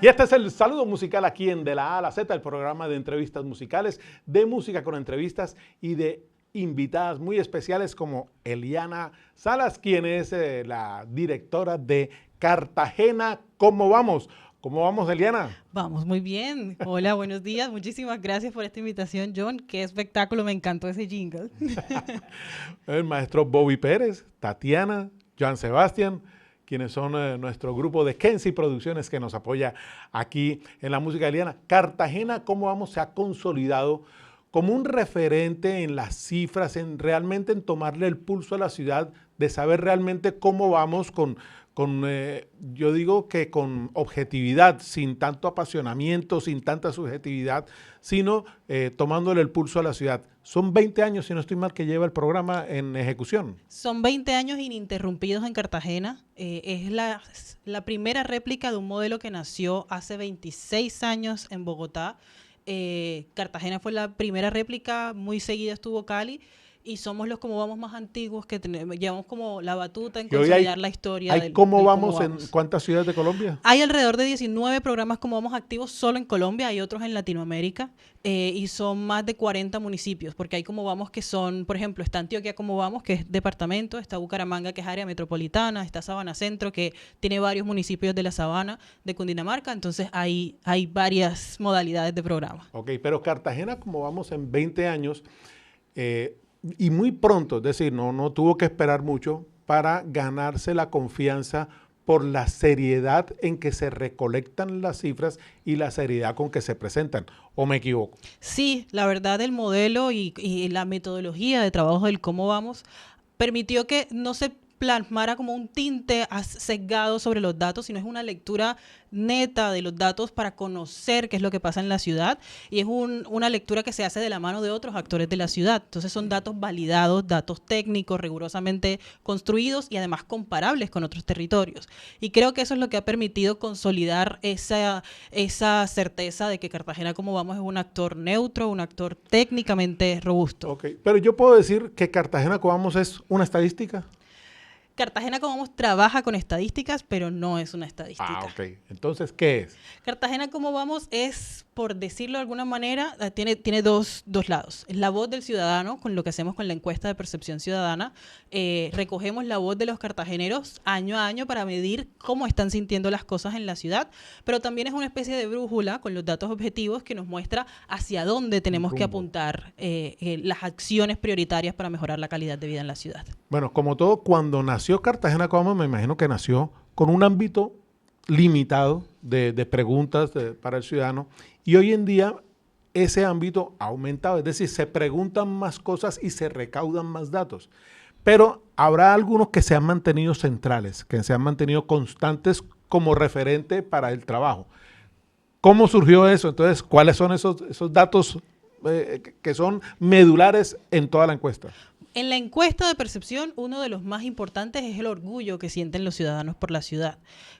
Y este es el saludo musical aquí en De la A a la Z, el programa de entrevistas musicales, de música con entrevistas y de invitadas muy especiales como Eliana Salas, quien es la directora de Cartagena. ¿Cómo vamos? ¿Cómo vamos, Eliana? Vamos muy bien. Hola, buenos días. Muchísimas gracias por esta invitación, John. Qué espectáculo, me encantó ese jingle. El maestro Bobby Pérez, Tatiana, Joan Sebastián, quienes son nuestro grupo de Kenzie Producciones que nos apoya aquí en la música Eliana. Cartagena, ¿cómo vamos? Se ha consolidado como un referente en las cifras, en realmente en tomarle el pulso a la ciudad, de saber realmente cómo vamos yo digo que con objetividad, sin tanto apasionamiento, sin tanta subjetividad, sino tomándole el pulso a la ciudad. Son 20 años, si no estoy mal, que lleva el programa en ejecución. Son 20 años ininterrumpidos en Cartagena. Es la primera réplica de un modelo que nació hace 26 años en Bogotá. Cartagena fue la primera réplica, muy seguida estuvo Cali. Y somos los como vamos más antiguos que llevamos como la batuta en consolidar la historia del cómo vamos. ¿En cuántas ciudades de Colombia? Hay alrededor de 19 programas como vamos activos solo en Colombia, hay otros en Latinoamérica y son más de 40 municipios, porque hay como vamos que son, por ejemplo, está Antioquia como vamos, que es departamento, está Bucaramanga, que es área metropolitana, está Sabana Centro, que tiene varios municipios de la Sabana de Cundinamarca, entonces hay varias modalidades de programa. Ok, pero Cartagena como vamos en 20 años, y muy pronto, es decir, no tuvo que esperar mucho para ganarse la confianza por la seriedad en que se recolectan las cifras y la seriedad con que se presentan. ¿O me equivoco? Sí, la verdad el modelo y la metodología de trabajo del cómo vamos permitió que no se plasmara como un tinte sesgado sobre los datos, sino es una lectura neta de los datos para conocer qué es lo que pasa en la ciudad y es una lectura que se hace de la mano de otros actores de la ciudad. Entonces son datos validados, datos técnicos, rigurosamente construidos y además comparables con otros territorios. Y creo que eso es lo que ha permitido consolidar esa certeza de que Cartagena como vamos es un actor neutro, un actor técnicamente robusto. Ok, pero yo puedo decir que Cartagena como vamos es una estadística. Cartagena como vamos trabaja con estadísticas, pero no es una estadística. Ah, ok. Entonces, ¿qué es? Cartagena como vamos es, por decirlo de alguna manera, tiene dos lados. Es la voz del ciudadano, con lo que hacemos con la encuesta de percepción ciudadana. Recogemos la voz de los cartageneros año a año para medir cómo están sintiendo las cosas en la ciudad, pero también es una especie de brújula con los datos objetivos que nos muestra hacia dónde tenemos que apuntar las acciones prioritarias para mejorar la calidad de vida en la ciudad. Bueno, como todo, cuando nació Cartagena como me imagino que nació con un ámbito limitado de preguntas para el ciudadano y hoy en día ese ámbito ha aumentado, es decir, se preguntan más cosas y se recaudan más datos, pero habrá algunos que se han mantenido centrales, que se han mantenido constantes como referente para el trabajo. ¿Cómo surgió eso? Entonces, ¿cuáles son esos datos que son medulares en toda la encuesta? En la encuesta de percepción, uno de los más importantes es el orgullo que sienten los ciudadanos por la ciudad.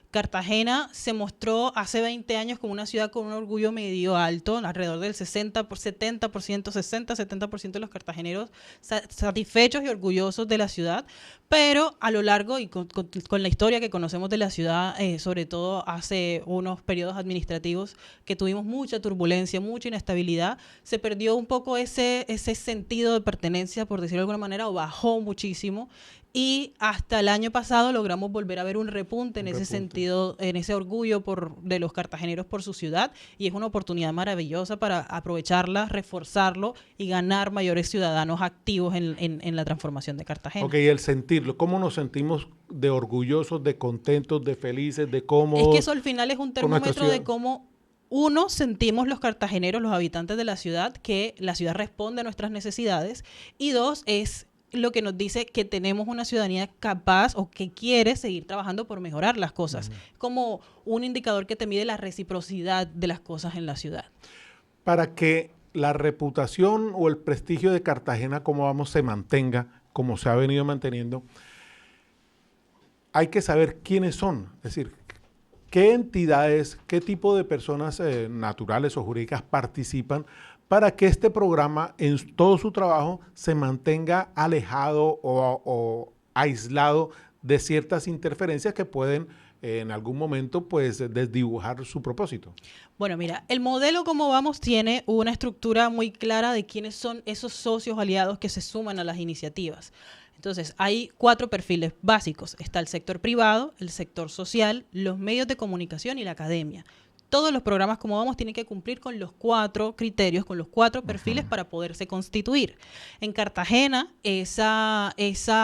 Cartagena se mostró hace 20 años como una ciudad con un orgullo medio alto, alrededor del 60% de los cartageneros satisfechos y orgullosos de la ciudad, pero a lo largo y con la historia que conocemos de la ciudad, sobre todo hace unos periodos administrativos que tuvimos mucha turbulencia, mucha inestabilidad, se perdió un poco ese sentido de pertenencia, por decirlo de alguna manera, o bajó muchísimo. Y hasta el año pasado logramos volver a ver un repunte en ese sentido, en ese orgullo de los cartageneros por su ciudad. Y es una oportunidad maravillosa para aprovecharla, reforzarlo y ganar mayores ciudadanos activos en la transformación de Cartagena. Ok, el sentirlo. ¿Cómo nos sentimos de orgullosos, de contentos, de felices, de cómodos? Es que eso al final es un termómetro de cómo uno, sentimos los cartageneros, los habitantes de la ciudad, que la ciudad responde a nuestras necesidades. Y dos, es lo que nos dice que tenemos una ciudadanía capaz o que quiere seguir trabajando por mejorar las cosas. Como un indicador que te mide la reciprocidad de las cosas en la ciudad. Para que la reputación o el prestigio de Cartagena como vamos se mantenga, como se ha venido manteniendo, hay que saber quiénes son. Es decir, qué entidades, qué tipo de personas naturales o jurídicas participan para que este programa en todo su trabajo se mantenga alejado o aislado de ciertas interferencias que pueden en algún momento pues desdibujar su propósito. Bueno, mira, el modelo Cómo Vamos tiene una estructura muy clara de quiénes son esos socios aliados que se suman a las iniciativas. Entonces, hay 4 perfiles básicos. Está el sector privado, el sector social, los medios de comunicación y la academia. Todos los programas Cómo Vamos tienen que cumplir con los 4 criterios, con los 4 perfiles para poderse constituir. En Cartagena, esa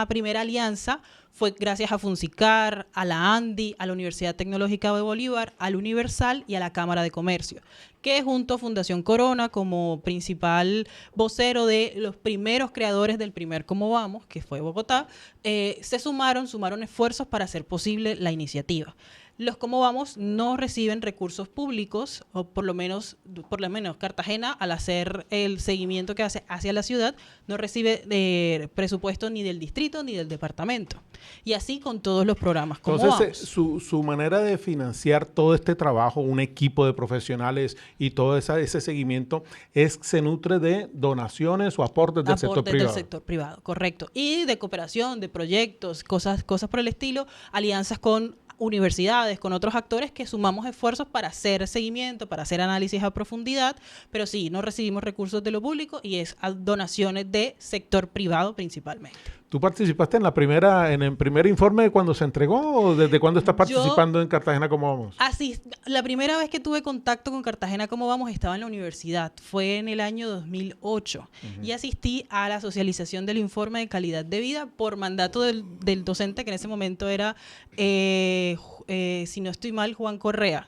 primera alianza fue gracias a Funsicar, a la ANDI, a la Universidad Tecnológica de Bolívar, al Universal y a la Cámara de Comercio, que junto a Fundación Corona, como principal vocero de los primeros creadores del primer Cómo Vamos, que fue Bogotá, se sumaron esfuerzos para hacer posible la iniciativa. Los Cómo Vamos no reciben recursos públicos, o por lo menos Cartagena, al hacer el seguimiento que hace hacia la ciudad, no recibe presupuesto ni del distrito ni del departamento. Y así con todos los programas Cómo Entonces, Vamos. su manera de financiar todo este trabajo, un equipo de profesionales y todo ese seguimiento, se nutre de donaciones o aportes del sector privado. Del sector privado, correcto. Y de cooperación, de proyectos, cosas por el estilo, alianzas con universidades, con otros actores que sumamos esfuerzos para hacer seguimiento, para hacer análisis a profundidad, pero sí, no recibimos recursos de lo público y es a donaciones de sector privado principalmente. ¿Tú participaste en el primer informe cuando se entregó o desde cuándo estás participando en Cartagena Cómo Vamos? La primera vez que tuve contacto con Cartagena Cómo Vamos estaba en la universidad, fue en el año 2008 y asistí a la socialización del informe de calidad de vida por mandato del docente que en ese momento era, si no estoy mal, Juan Correa.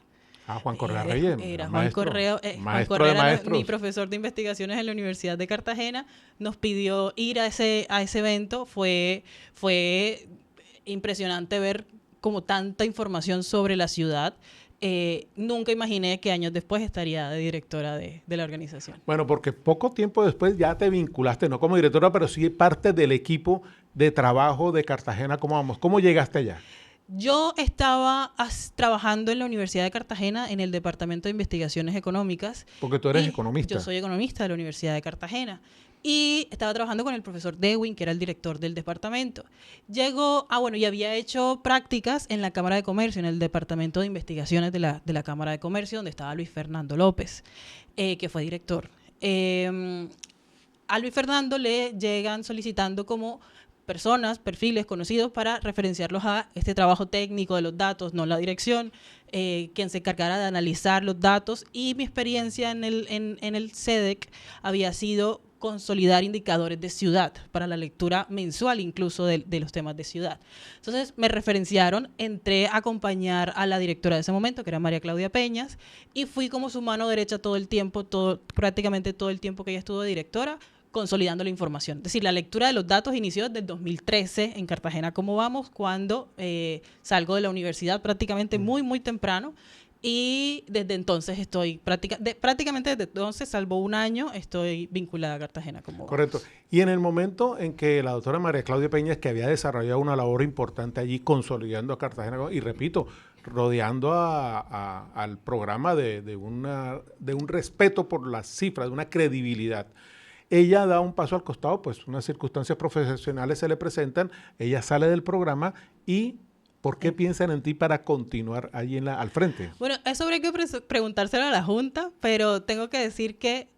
Juan Correa Reyes. Era maestro, Juan Correa. Juan Correa era mi profesor de investigaciones en la Universidad de Cartagena. Nos pidió ir a ese evento. Fue impresionante ver como tanta información sobre la ciudad. Nunca imaginé que años después estaría de directora de la organización. Bueno, porque poco tiempo después ya te vinculaste, no como directora, pero sí parte del equipo de trabajo de Cartagena Cómo Vamos. ¿Cómo llegaste allá? Yo estaba trabajando en la Universidad de Cartagena en el Departamento de Investigaciones Económicas. Porque tú eres economista. Yo soy economista de la Universidad de Cartagena. Y estaba trabajando con el profesor Dewin, que era el director del departamento. Y había hecho prácticas en la Cámara de Comercio, en el Departamento de Investigaciones de la Cámara de Comercio, donde estaba Luis Fernando López, que fue director. A Luis Fernando le llegan solicitando como perfiles conocidos para referenciarlos a este trabajo técnico de los datos, no la dirección, quien se encargara de analizar los datos. Y mi experiencia en el CEDEC había sido consolidar indicadores de ciudad para la lectura mensual incluso de los temas de ciudad. Entonces me referenciaron, entré a acompañar a la directora de ese momento, que era María Claudia Peñas, y fui como su mano derecha todo el tiempo, prácticamente todo el tiempo que ella estuvo de directora, consolidando la información. Es decir, la lectura de los datos inició desde el 2013 en Cartagena Cómo Vamos, cuando salgo de la universidad prácticamente muy, muy temprano. Y desde entonces estoy prácticamente desde entonces, salvo un año, estoy vinculada a Cartagena Cómo Vamos. Correcto. Y en el momento en que la doctora María Claudia Peñas, que había desarrollado una labor importante allí, consolidando a Cartagena, y repito, rodeando al programa de un respeto por las cifras, de una credibilidad, ella da un paso al costado, pues unas circunstancias profesionales se le presentan, ella sale del programa y ¿por qué piensan en ti para continuar ahí al frente? Bueno, eso habría que preguntárselo a la Junta, pero tengo que decir que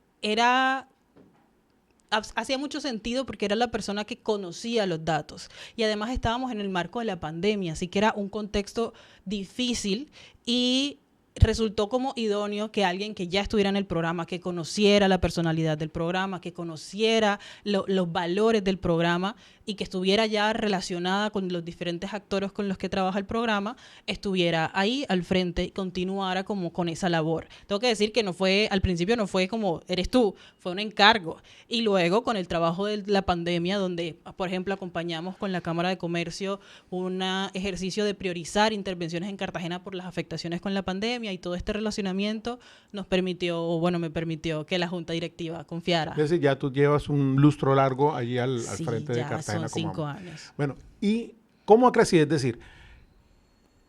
hacía mucho sentido porque era la persona que conocía los datos y además estábamos en el marco de la pandemia, así que era un contexto difícil y resultó como idóneo que alguien que ya estuviera en el programa, que conociera la personalidad del programa, que conociera los valores del programa y que estuviera ya relacionada con los diferentes actores con los que trabaja el programa, estuviera ahí al frente y continuara como con esa labor. Tengo que decir que al principio no fue como eres tú, fue un encargo. Y luego con el trabajo de la pandemia, donde, por ejemplo, acompañamos con la Cámara de Comercio un ejercicio de priorizar intervenciones en Cartagena por las afectaciones con la pandemia, y todo este relacionamiento me permitió que la Junta Directiva confiara. Es decir, ya tú llevas un lustro largo allí al frente de Cartagena. Son 5 años. Bueno, ¿y cómo ha crecido? Es decir,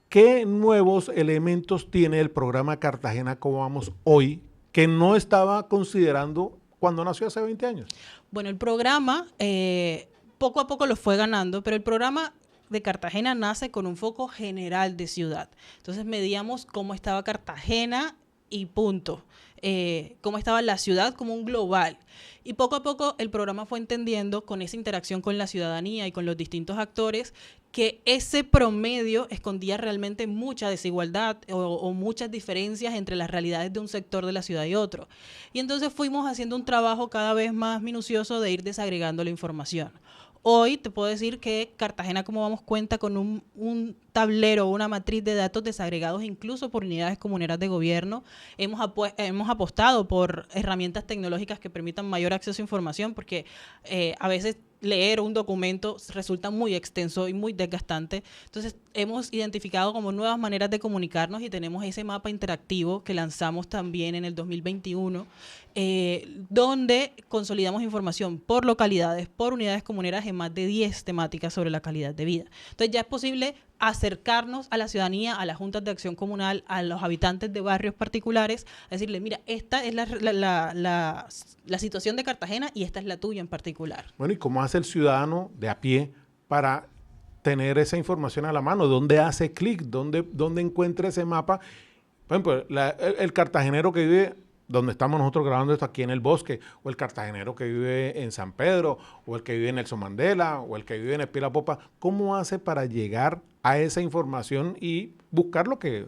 ¿qué nuevos elementos tiene el programa Cartagena Cómo Vamos hoy que no estaba considerando cuando nació hace 20 años? Bueno, el programa poco a poco lo fue ganando, pero el programa de Cartagena nace con un foco general de ciudad. Entonces medíamos cómo estaba Cartagena y punto. Cómo estaba la ciudad como un global. Y poco a poco el programa fue entendiendo, con esa interacción con la ciudadanía y con los distintos actores, que ese promedio escondía realmente mucha desigualdad o muchas diferencias entre las realidades de un sector de la ciudad y otro. Y entonces fuimos haciendo un trabajo cada vez más minucioso de ir desagregando la información. Hoy te puedo decir que Cartagena Cómo Vamos cuenta con un tablero, una matriz de datos desagregados incluso por unidades comuneras de gobierno. Hemos apostado por herramientas tecnológicas que permitan mayor acceso a información, porque a veces leer un documento resulta muy extenso y muy desgastante. Entonces hemos identificado como nuevas maneras de comunicarnos y tenemos ese mapa interactivo que lanzamos también en el 2021, donde consolidamos información por localidades, por unidades comuneras en más de 10 temáticas sobre la calidad de vida. Entonces ya es posible acercarnos a la ciudadanía, a las juntas de acción comunal, a los habitantes de barrios particulares, a decirle, mira, esta es la situación de Cartagena y esta es la tuya en particular. Bueno, ¿y cómo hace el ciudadano de a pie para tener esa información a la mano? ¿Dónde hace clic? ¿Dónde encuentra ese mapa? Por ejemplo, el cartagenero que vive donde estamos nosotros grabando esto, aquí en el Bosque, o el cartagenero que vive en San Pedro, o el que vive en Nelson Mandela, o el que vive en Espila Popa, ¿cómo hace para llegar a esa información y buscar lo que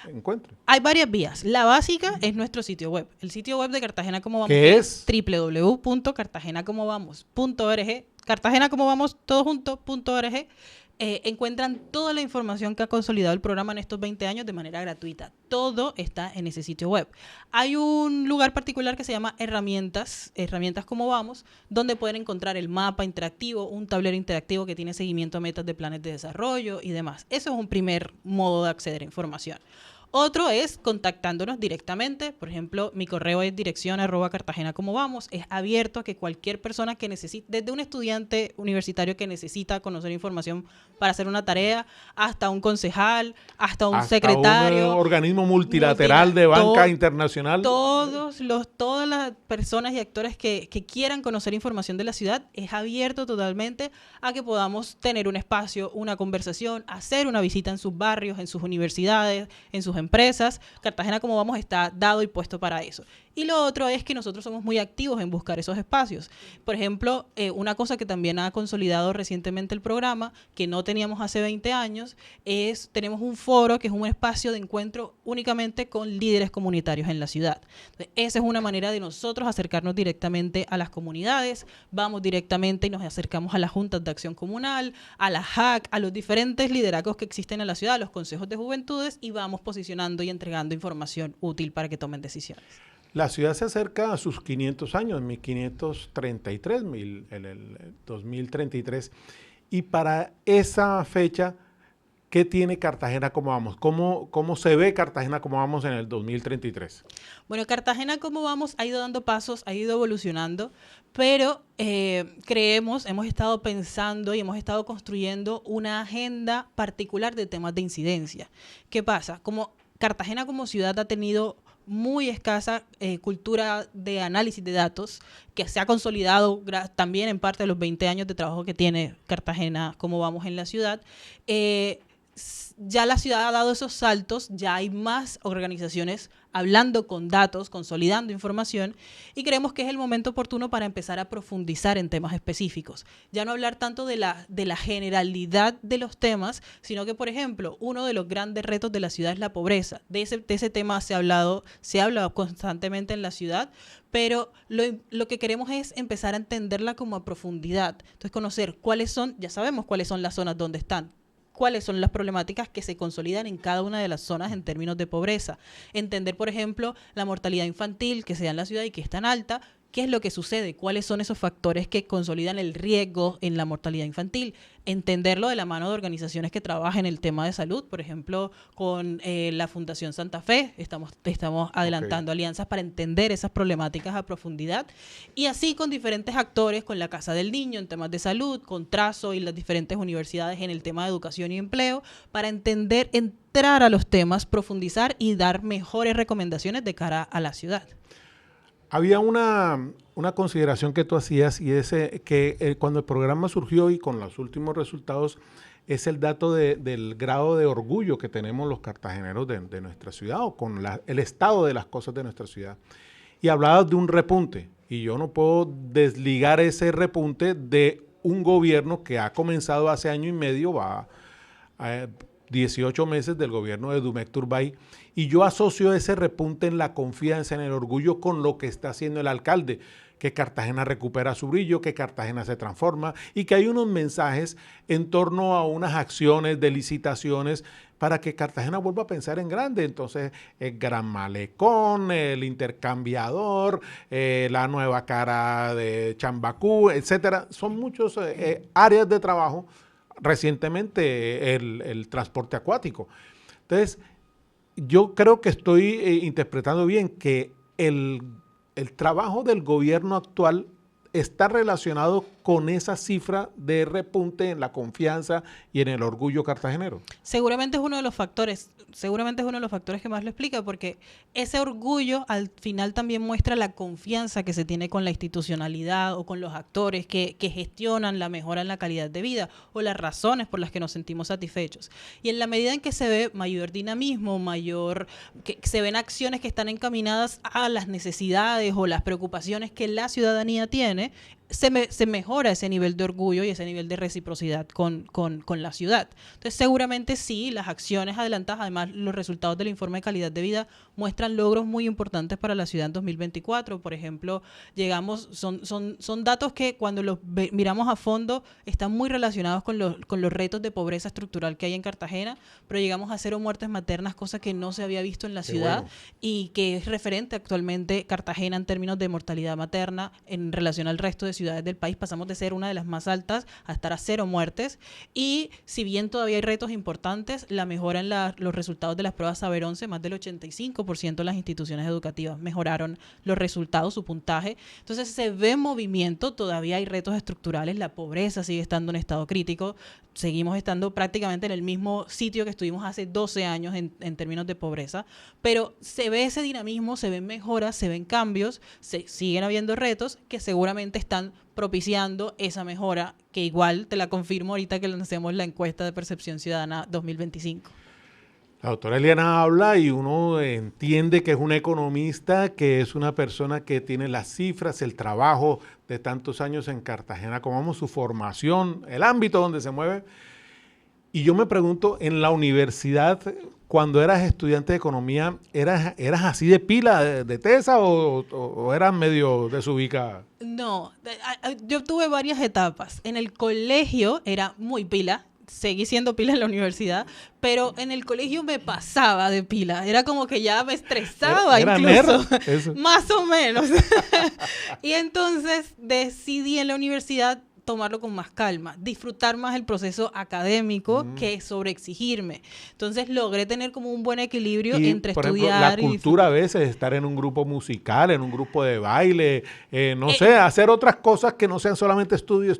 encuentre? Hay varias vías. La básica es nuestro sitio web. El sitio web de Cartagena Cómo Vamos ¿Qué es? www.cartagenacomovamos.org. Cartagena Cómo Vamos, todo junto.org. Encuentran toda la información que ha consolidado el programa en estos 20 años de manera gratuita. Todo está en ese sitio web. Hay un lugar particular que se llama Herramientas Cómo Vamos, donde pueden encontrar el mapa interactivo, un tablero interactivo que tiene seguimiento a metas de planes de desarrollo y demás. Eso es un primer modo de acceder a información. Otro es contactándonos directamente. Por ejemplo, mi correo es dirección@cartagenacomobamos. Es abierto a que cualquier persona que necesite, desde un estudiante universitario que necesita conocer información para hacer una tarea, hasta un concejal, hasta un secretario. Un organismo multilateral de banca internacional. Todas las personas y actores que quieran conocer información de la ciudad, es abierto totalmente a que podamos tener un espacio, una conversación, hacer una visita en sus barrios, en sus universidades, en sus empresas. Cartagena Cómo Vamos está dado y puesto para eso. Y lo otro es que nosotros somos muy activos en buscar esos espacios. Por ejemplo, una cosa que también ha consolidado recientemente el programa, que no teníamos hace 20 años, tenemos un foro que es un espacio de encuentro únicamente con líderes comunitarios en la ciudad. Entonces, esa es una manera de nosotros acercarnos directamente a las comunidades. Vamos directamente y nos acercamos a las juntas de acción comunal, a la JAC, a los diferentes liderazgos que existen en la ciudad, a los consejos de juventudes, y vamos posicionando y entregando información útil para que tomen decisiones. La ciudad se acerca a sus 500 años, 1533, el 2033. Y para esa fecha, ¿qué tiene Cartagena Cómo Vamos? ¿Cómo se ve Cartagena Cómo Vamos en el 2033? Bueno, Cartagena Cómo Vamos ha ido dando pasos, ha ido evolucionando, pero hemos estado pensando y hemos estado construyendo una agenda particular de temas de incidencia. ¿Qué pasa? Como Cartagena como ciudad ha tenido muy escasa cultura de análisis de datos, que se ha consolidado también en parte de los 20 años de trabajo que tiene Cartagena Cómo Vamos en la ciudad. Ya la ciudad ha dado esos saltos, ya hay más organizaciones hablando con datos, consolidando información, y creemos que es el momento oportuno para empezar a profundizar en temas específicos. Ya no hablar tanto de la generalidad de los temas, sino que, por ejemplo, uno de los grandes retos de la ciudad es la pobreza. De ese tema se ha hablado constantemente en la ciudad, pero lo que queremos es empezar a entenderla como a profundidad. Entonces, conocer ya sabemos cuáles son las zonas donde están, cuáles son las problemáticas que se consolidan en cada una de las zonas en términos de pobreza. Entender, por ejemplo, la mortalidad infantil que se da en la ciudad y que es tan alta. ¿Qué es lo que sucede? ¿Cuáles son esos factores que consolidan el riesgo en la mortalidad infantil? Entenderlo de la mano de organizaciones que trabajan en el tema de salud. Por ejemplo, con la Fundación Santa Fe estamos adelantando alianzas para entender esas problemáticas a profundidad. Y así con diferentes actores, con la Casa del Niño en temas de salud, con Trazo y las diferentes universidades en el tema de educación y empleo, para entrar a los temas, profundizar y dar mejores recomendaciones de cara a la ciudad. Había una consideración que tú hacías, y es que cuando el programa surgió y con los últimos resultados, es el dato del grado de orgullo que tenemos los cartageneros de nuestra ciudad o con el estado de las cosas de nuestra ciudad. Y hablabas de un repunte, y yo no puedo desligar ese repunte de un gobierno que ha comenzado hace año y medio, va a 18 meses del gobierno de Domecq Turbay, y yo asocio ese repunte en la confianza, en el orgullo con lo que está haciendo el alcalde, que Cartagena recupera su brillo, que Cartagena se transforma y que hay unos mensajes en torno a unas acciones de licitaciones para que Cartagena vuelva a pensar en grande. Entonces, el Gran Malecón, el intercambiador, la nueva cara de Chambacú, etcétera. Son muchos áreas de trabajo. Recientemente, el transporte acuático. Entonces, yo creo que estoy interpretando bien que el trabajo del gobierno actual está relacionado con esa cifra de repunte en la confianza y en el orgullo cartagenero. Seguramente es uno de los factores que más lo explica, porque ese orgullo al final también muestra la confianza que se tiene con la institucionalidad o con los actores que gestionan la mejora en la calidad de vida o las razones por las que nos sentimos satisfechos. Y en la medida en que se ve mayor dinamismo, que se ven acciones que están encaminadas a las necesidades o las preocupaciones que la ciudadanía tiene, se mejora ese nivel de orgullo y ese nivel de reciprocidad con la ciudad. Entonces, seguramente sí, las acciones adelantadas, además los resultados del informe de calidad de vida muestran logros muy importantes para la ciudad en 2024. Por ejemplo, son datos que cuando los miramos a fondo están muy relacionados con los retos de pobreza estructural que hay en Cartagena, pero llegamos a 0 muertes maternas, cosa que no se había visto en la ciudad. Bueno. Y que es referente actualmente Cartagena en términos de mortalidad materna en relación al resto de ciudades del país. Pasamos de ser una de las más altas a estar a 0 muertes, y si bien todavía hay retos importantes, la mejora en los resultados de las pruebas Saber 11, más del 85% de las instituciones educativas mejoraron los resultados, su puntaje. Entonces se ve movimiento, todavía hay retos estructurales, la pobreza sigue estando en estado crítico, seguimos estando prácticamente en el mismo sitio que estuvimos hace 12 años en términos de pobreza, pero se ve ese dinamismo, se ven mejoras, se ven cambios, siguen habiendo retos que seguramente están propiciando esa mejora, que igual te la confirmo ahorita que lancemos la encuesta de percepción ciudadana 2025. La doctora Eliana habla y uno entiende que es una economista, que es una persona que tiene las cifras, el trabajo de tantos años en Cartagena, como su formación, el ámbito donde se mueve. Y yo me pregunto, en la universidad, cuando eras estudiante de economía, ¿eras así de pila, de tesa o eras medio desubicada? No, yo tuve varias etapas. En el colegio era muy pila. Seguí siendo pila en la universidad, pero en el colegio me pasaba de pila. Era como que ya me estresaba era incluso, nerd, más o menos. Y entonces decidí en la universidad tomarlo con más calma, disfrutar más el proceso académico que sobreexigirme. Entonces logré tener como un buen equilibrio entre por estudiar ejemplo, la cultura a veces, estar en un grupo musical, en un grupo de baile, no sé, hacer otras cosas que no sean solamente estudio.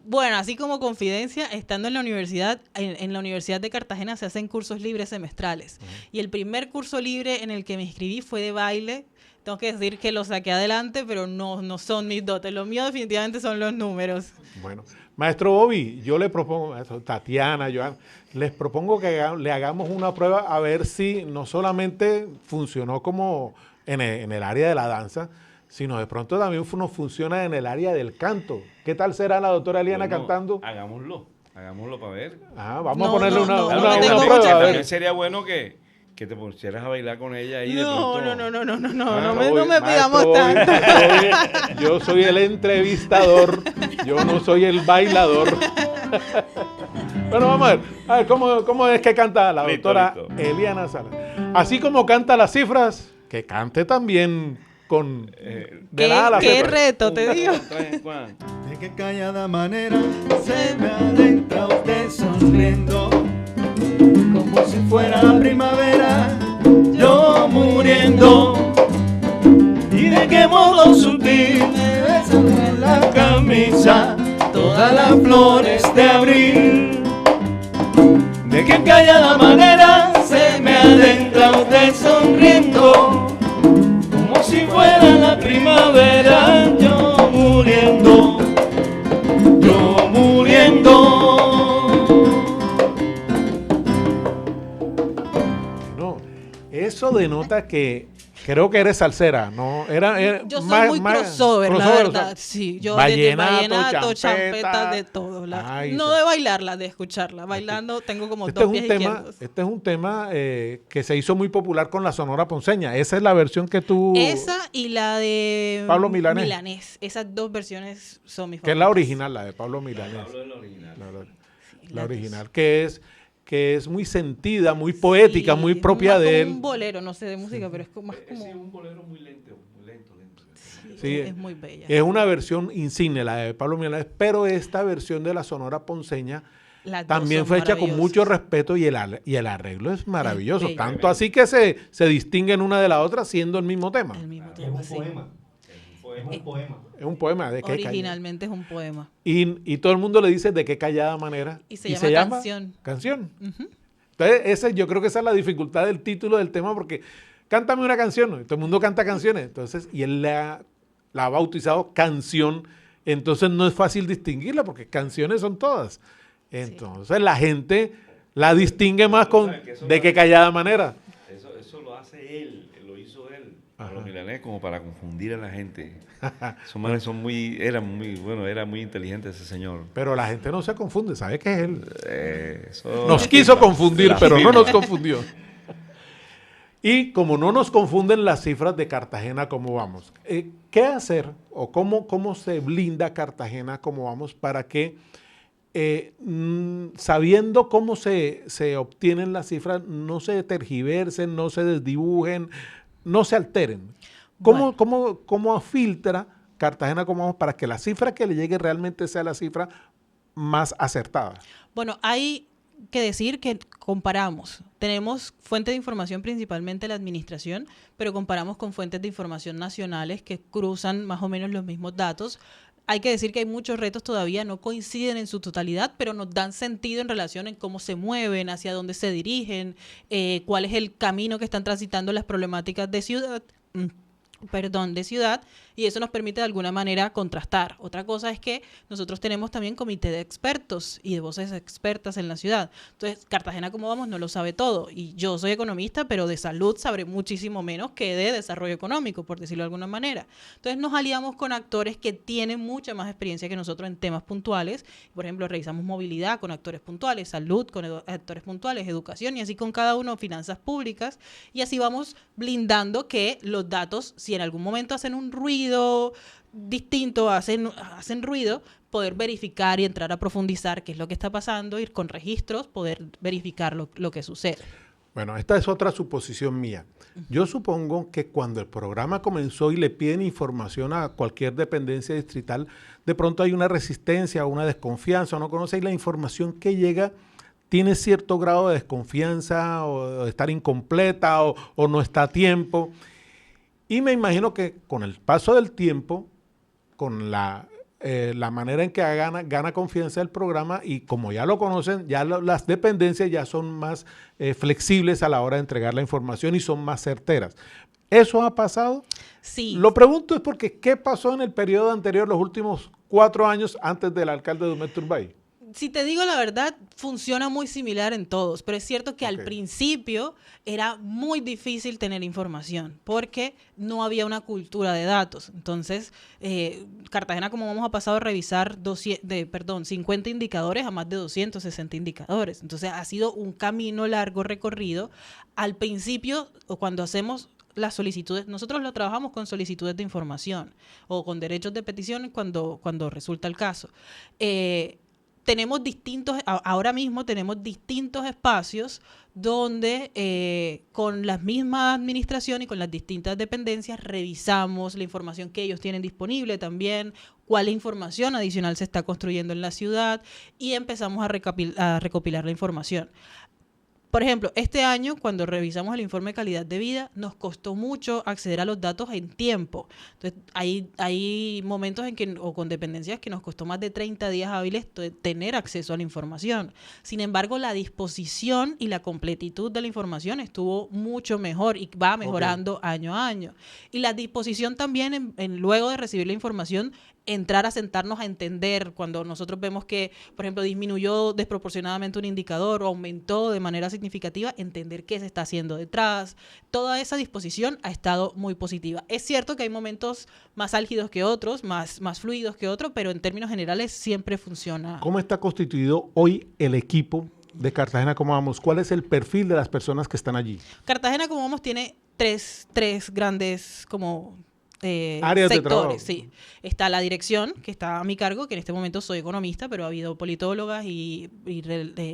Bueno, así como confidencia, estando en la universidad, en la Universidad de Cartagena se hacen cursos libres semestrales. Y el primer curso libre en el que me inscribí fue de baile. Tengo que decir que lo saqué adelante, pero no son mis dotes. Lo mío definitivamente son los números. Bueno, maestro Bobby, yo le propongo, Tatiana, Joan, les propongo que le hagamos una prueba a ver si no solamente funcionó como en el área de la danza, sino de pronto también nos funciona en el área del canto. ¿Qué tal será la doctora Eliana cantando? Hagámoslo para ver. Vamos a ponerle una prueba. También sería bueno que te pusieras a bailar con ella ahí de pronto. No me pidamos tanto. Yo soy el entrevistador, yo no soy el bailador. Bueno, vamos a ver cómo es que canta la doctora Eliana Salas. Así como canta las cifras, que cante también con ¿Qué reto te digo? De qué callada manera se me adentra usted sonriendo, como si fuera la primavera, yo muriendo. Y de qué modo sutil me besan en la camisa todas las flores de abril. De qué callada manera se me adentra usted sonriendo, como si fuera la primavera, yo muriendo. denota que creo que eres salsera, ¿no? Yo soy muy crossover, la verdad. O sea, sí, yo vallenato, desde vallenato, champeta, champeta, de todo. Ay, no de bailarla, de escucharla. Bailando tengo como este dos es pies un tema, izquierdos. este es un tema que se hizo muy popular con la Sonora Ponceña. Esa es la versión que tú... Esa y la de Pablo Milanés. Esas dos versiones son mis favoritas. Que es la original, la de Pablo Milanés. Pablo es la original. La original, que es muy sentida, muy poética, muy propia más de como él. un bolero, no sé de música, pero es más como... Sí, un bolero muy lento. Sí, es muy bella. Es una versión insigne, la de Pablo Milanés, pero esta versión de la Sonora Ponceña Las dos también son fue hecha con maravillosas. mucho respeto y el arreglo es maravilloso. bello. Tanto así que se distinguen una de la otra siendo el mismo tema. Al mismo Es tiempo, un sí. poema. Es un poema. Es un poema de qué Originalmente es un poema. y todo el mundo le dice de qué callada manera. Y se llama Canción. Canción. Ujú. Entonces, yo creo que esa es la dificultad del título del tema, porque cántame una canción, ¿no? Todo el mundo canta canciones. Entonces, y él la ha bautizado canción, entonces no es fácil distinguirla, porque canciones son todas. Entonces, la gente la distingue más con de qué callada manera. Eso lo hace él, lo hizo él. Ajá. Pablo Milanés, como para confundir a la gente. Esos manes era muy inteligente ese señor. Pero la gente no se confunde, sabe que es él. Eso- Nos quiso confundir, la pero no firma. nos confundió. Y como no nos confunden las cifras de Cartagena, ¿cómo vamos? ¿Qué hacer o cómo se blinda Cartagena, cómo vamos, para que, sabiendo cómo se obtienen las cifras, no se tergiversen, no se desdibujen, no se alteren? ¿Cómo filtra Cartagena, cómo vamos, para que la cifra que le llegue realmente sea la cifra más acertada? Bueno, hay que decir que comparamos. Tenemos fuente de información principalmente la administración, pero comparamos con fuentes de información nacionales que cruzan más o menos los mismos datos. Hay que decir que hay muchos retos todavía, no coinciden en su totalidad, pero nos dan sentido en relación en cómo se mueven, hacia dónde se dirigen, cuál es el camino que están transitando las problemáticas de ciudad. De ciudad, y eso nos permite de alguna manera contrastar. Otra cosa es que nosotros tenemos también comité de expertos y de voces expertas en la ciudad. Entonces, Cartagena, como vamos, no lo sabe todo. Y yo soy economista, pero de salud sabré muchísimo menos que de desarrollo económico, por decirlo de alguna manera. Entonces, nos aliamos con actores que tienen mucha más experiencia que nosotros en temas puntuales. Por ejemplo, revisamos movilidad con actores puntuales, salud con actores puntuales, educación, y así con cada uno, finanzas públicas. Y así vamos blindando que los datos, si en algún momento hacen un ruido distinto, hacen ruido, poder verificar y entrar a profundizar qué es lo que está pasando, ir con registros, poder verificar lo que sucede. Bueno, esta es otra suposición mía. Yo supongo que cuando el programa comenzó y le piden información a cualquier dependencia distrital, de pronto hay una resistencia o una desconfianza, o no conoce, y la información que llega tiene cierto grado de desconfianza o de estar incompleta o no está a tiempo. Y me imagino que con el paso del tiempo, con la manera en que gana confianza el programa, y como ya lo conocen, ya las dependencias ya son más flexibles a la hora de entregar la información y son más certeras. ¿Eso ha pasado? Sí. Lo pregunto es porque ¿qué pasó en el periodo anterior, los últimos 4 años antes del alcalde Dumet Turbay? Si te digo la verdad, funciona muy similar en todos, pero es cierto que al principio era muy difícil tener información porque no había una cultura de datos. Entonces, Cartagena, como vamos a pasar a revisar 50 indicadores a más de 260 indicadores. Entonces, ha sido un camino largo recorrido. Al principio, o cuando hacemos las solicitudes, nosotros lo trabajamos con solicitudes de información o con derechos de petición cuando resulta el caso. Ahora mismo tenemos distintos espacios donde con la misma administración y con las distintas dependencias revisamos la información que ellos tienen disponible también, cuál información adicional se está construyendo en la ciudad y empezamos a recopilar la información. Por ejemplo, este año, cuando revisamos el informe de calidad de vida, nos costó mucho acceder a los datos en tiempo. Entonces, hay momentos en que, o con dependencias, que nos costó más de 30 días hábiles tener acceso a la información. Sin embargo, la disposición y la completitud de la información estuvo mucho mejor y va mejorando año a año. Y la disposición también, luego de recibir la información, entrar a sentarnos a entender cuando nosotros vemos que, por ejemplo, disminuyó desproporcionadamente un indicador o aumentó de manera significativa, entender qué se está haciendo detrás. Toda esa disposición ha estado muy positiva. Es cierto que hay momentos más álgidos que otros, más fluidos que otros, pero en términos generales siempre funciona. ¿Cómo está constituido hoy el equipo de Cartagena Como Vamos? ¿Cuál es el perfil de las personas que están allí? Cartagena Como Vamos tiene tres grandes como áreas de trabajo. sectores. Sí. Está la dirección, que está a mi cargo, que en este momento soy economista, pero ha habido politólogas y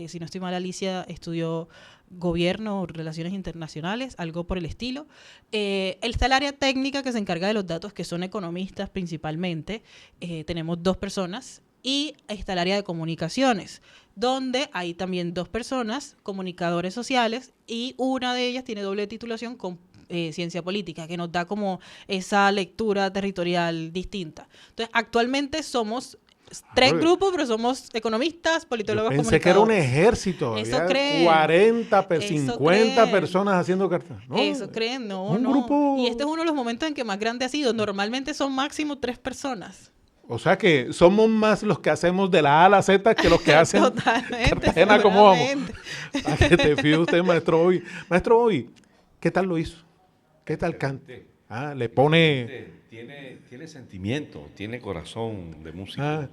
si no estoy mal, Alicia estudió gobierno, relaciones internacionales, algo por el estilo. Está el área técnica que se encarga de los datos, que son economistas principalmente. Tenemos 2 personas. Y está el área de comunicaciones, donde hay también 2 personas, comunicadores sociales, y una de ellas tiene doble titulación con ciencia política, que nos da como esa lectura territorial distinta. Entonces, actualmente somos 3 grupos, pero somos economistas, politólogos, pensé que era un comunicadores. ejército. Eso había creen. 40, Eso 50 creen. personas haciendo cartas. No, Eso creen, no, un no. grupo. Y este es uno de los momentos en que más grande ha sido. Normalmente son máximo 3 personas. O sea que somos más los que hacemos de la A a la Z que los que hacen Totalmente, Cartagena Como Vamos. seguramente. ¿A que te fíe usted, maestro Bobby? Maestro Bobby, ¿qué tal lo hizo? ¿Qué tal canta? Le pone... Tiene sentimiento, tiene corazón de música.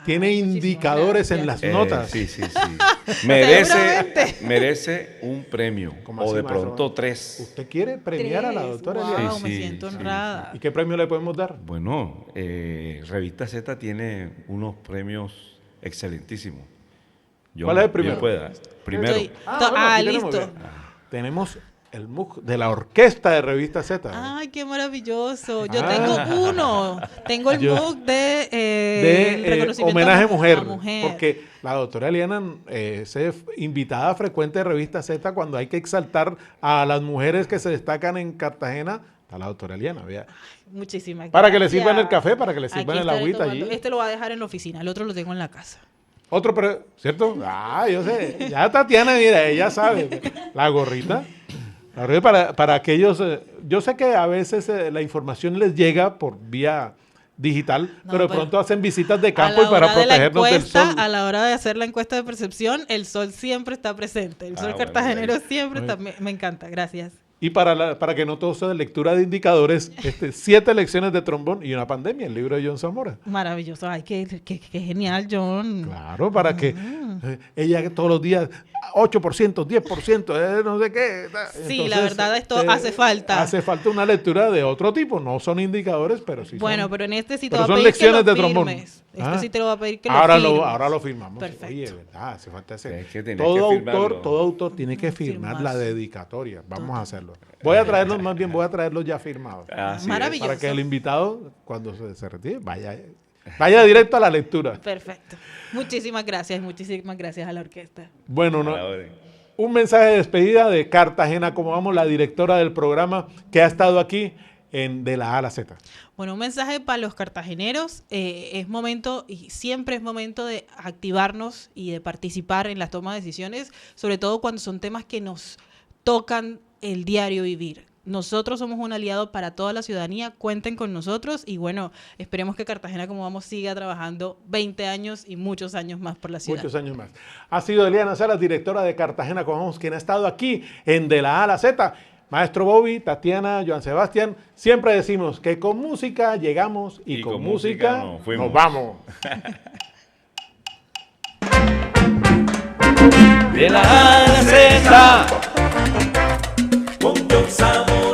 Tiene indicadores en las notas. Sí. Seguramente. merece un premio. ¿Cómo O así, de maestro? pronto 3. ¿Usted quiere premiar a la 3, doctora wow, Eliana? Sí, me sí, siento sí, honrada. ¿Y qué premio le podemos dar? Bueno, Revista Z tiene unos premios excelentísimos. ¿Cuál es el primero? Bien pueda. Primero. Estoy- Bueno, aquí listo. bien. Tenemos el MOOC de la orquesta de Revista Z. Ay, qué maravilloso. Yo Ah. tengo uno. Tengo el Yo- MOOC de, el de reconocimiento homenaje a mujer, a mujer. porque la doctora Eliana es invitada frecuente de Revista Z cuando hay que exaltar a las mujeres que se destacan en Cartagena. Está la doctora Eliana, vea. Muchísimas gracias. Para que le sirvan el café, para que le sirvan Aquí el estaré agüita tomando. allí. Este lo voy a dejar en la oficina, el otro lo tengo en la casa. Otro, ¿cierto? Yo sé. Ya Tatiana, mira, ella sabe. La gorrita. La gorrita para aquellos... yo sé que a veces la información les llega por vía digital, No, pero de pero pronto hacen visitas de campo a y la para hora de la protegernos del encuesta, sol. a la hora de hacer la encuesta de percepción, el sol siempre está presente. El sol bueno, cartagenero ahí. siempre está. Me encanta, gracias. Y para que no todo sea de lectura de indicadores, 7 lecciones de trombón y una pandemia, el libro de John Zamora. Maravilloso. Ay, qué genial, John. Claro, para que ella todos los días, 8%, 10%, no sé qué. Sí, la verdad, esto hace falta. Hace falta una lectura de otro tipo, no son indicadores, pero sí Bueno, son. pero en este sí te Pero va a son pedir lecciones que lo de trombón. firmes. Ah. Este sí te lo va a pedir que ahora lo firmes. ahora lo firmamos. Perfecto. Oye, ¿verdad? Hace falta hacer. Es que tenés todo que autor, firmarlo. todo autor tiene que firmar la Firmarse. dedicatoria. Vamos a hacerlo. Voy a traerlos ya firmados. Así es. Maravilloso. Para que el invitado, cuando se retire, vaya directo a la lectura. Perfecto. Muchísimas gracias a la orquesta. Bueno, A no, la orden. un mensaje de despedida de Cartagena Como Vamos, la directora del programa que ha estado aquí de la A a la Z. Bueno, un mensaje para los cartageneros. Es momento, y siempre es momento de activarnos y de participar en las tomas de decisiones, sobre todo cuando son temas que nos tocan el diario vivir. Nosotros somos un aliado para toda la ciudadanía, cuenten con nosotros y bueno, esperemos que Cartagena Como Vamos siga trabajando 20 años y muchos años más por la ciudad. Muchos años más. Ha sido Eliana Salas, directora de Cartagena Como Vamos, quien ha estado aquí en De la A a la Z. Maestro Bobby, Tatiana, Joan Sebastián, siempre decimos que con música llegamos y con música nos fuimos. nos vamos. De la A a la Z, con John Zamora.